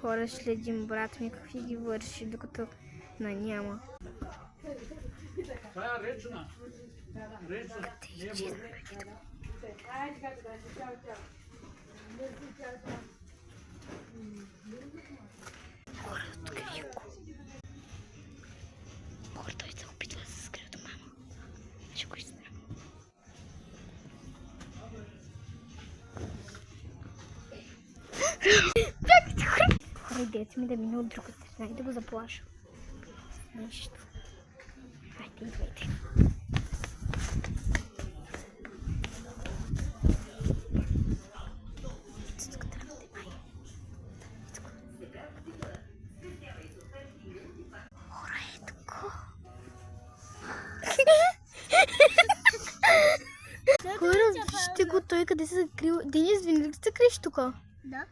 хора следим брат ми какви ги върши, докато няма. Това е речна. Речна. Хора, открих го. Хора, той се опитва да се скрие до мама. Ще го изстрам. Хора, идеята ми да мине от друга страна и да го заплаша. Нещо. Хайде, идвайте. Хора, ето го. Хора, вижте го той къде се закрил. Денис, винаги се криеш тук? Да.